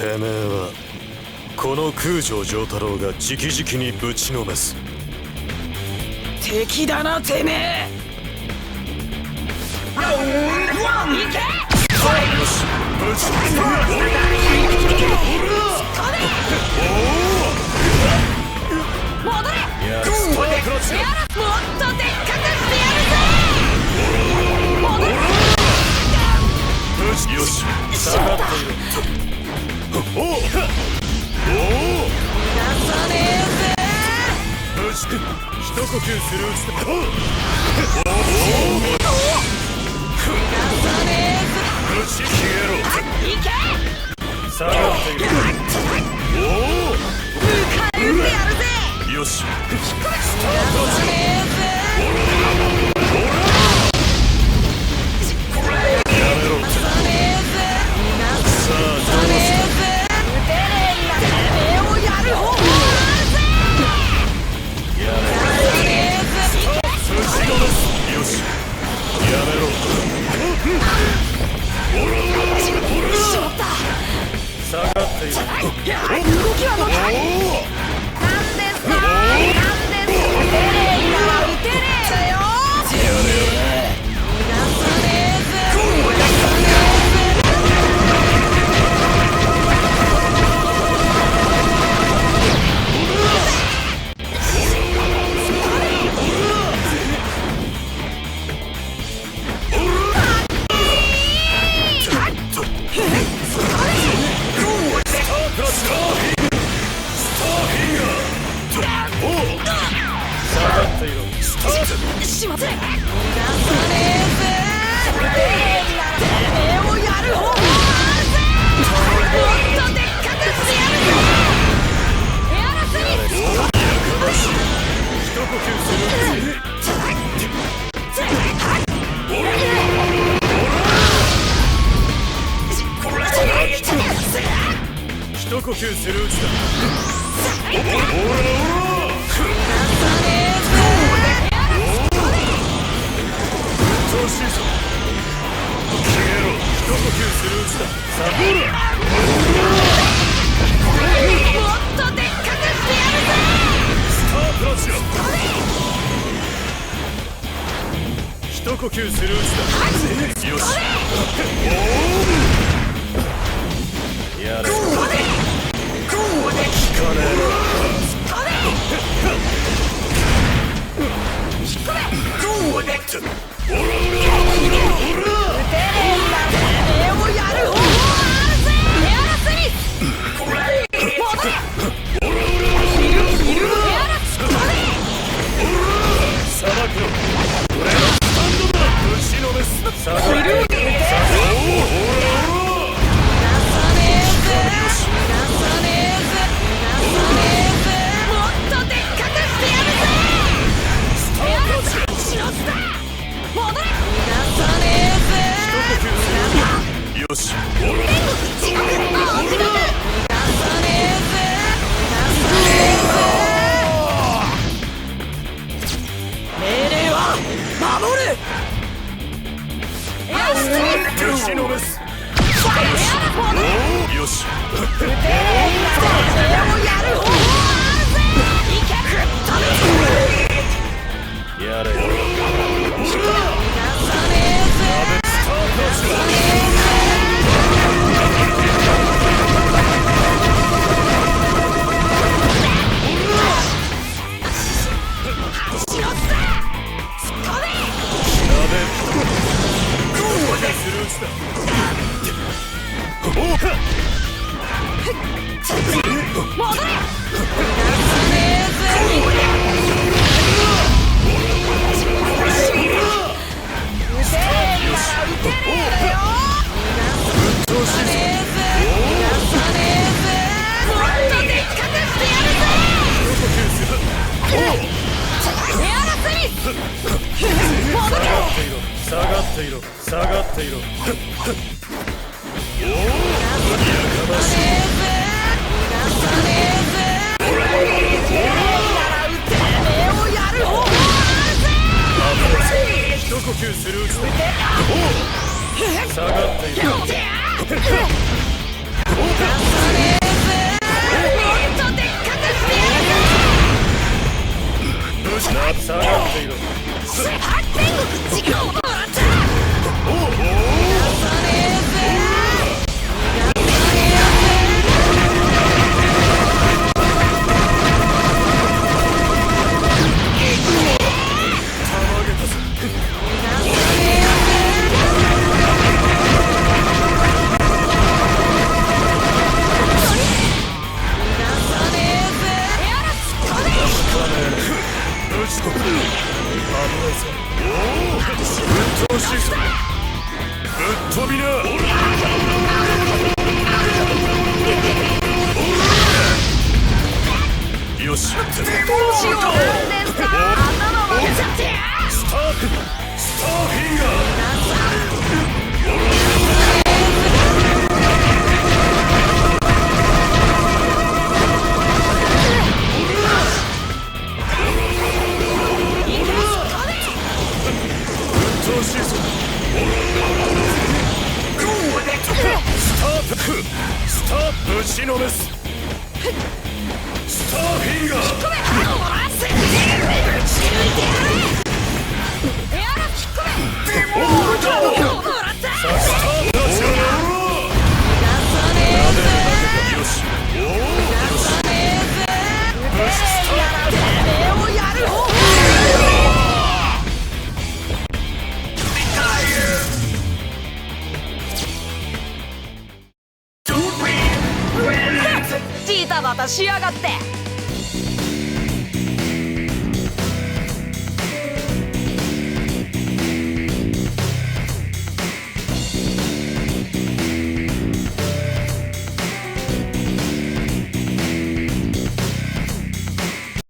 てめえはこの空城城太郎が直々にぶちのめす。敵だなてめえ。行け。よし、ぶちのめす。戻れ。やるスタークラッチだ。もっとでっかくしてやるぜ。戻れ。ぶちよし、下がっている。おおおお、逃がさねえぜ。ぶち一呼吸するうちだ。逃がさねえぜ。ぶち消えろ。行け。下がっている。おお、迎え撃ってやるぜ。よし、スター逃がさねえぜ。やめろ。逃がさねえぜ。さあ逃がさねえぜ。撃てねえんだ。てめえをやる方法があるぜ。やめろ。逃がさねえぜ。ぶちのめす。よし、やめろ。しまった。下がっている。動きはまだ。なんですか。なんです。撃てねえんだわ。撃てねえだよ。逃がさねえぜ。逃がさねえぜ。しまって。逃がさねえぜ。撃てねえんだらてめえをやる方法があるぜ。もっとでっかくしてやるぜ。エアロスミス。一呼吸する。一呼吸するうちだ。逃がさねえぜ。調子いいぞ。消えろ。一呼吸するうちだ。サボーラ。もっとでっかくしてやるぜ。スタープラチナ。一呼吸するうちだ。よし。おお、やれ。聞かねえな。撃てねえんだ。てめえをやる方法があるぜ。エアロスミス。戻れ。エアロスさばくの。俺のスタンドだ。ぶちのめす。下がっている。逃がさねえぜ。逃がさねえぜ。逃がさねえぜ。もっとでっかくしてやるぜ。エアロスしろった。戻れ。逃がさねえぜ。よし。逃がさねえぜ。逃がさねえぜ。命令は守る。エアロスミス。ぶちのめす。戻れ。よし。てめえをやる方法があるぜ。いけ。やれ。逃がさねえぜ。スタープラチナ。するうちだ。おう。戻れ。逃がさねえぜ。撃てねえんだら撃てねえだよ。逃がさねえぜ。逃がさねえぜ。もっとでっかくしてやるぜ。エアロスミス。戻れ。下がっていろ。下がっていろ。おお、やかましい。逃がさねえぜ。撃てねえをやる方法があるぜ。一呼吸するうちだ。おお、下がっていろ。逃がさねちこく危ないぞ。おお、ぶっ通しぞ。ぶっ飛びな。よし、どうしようなんですか。頭割れちゃってスターフィンガー。調子いいぞ。スターぶちのめす。スターフィンガー。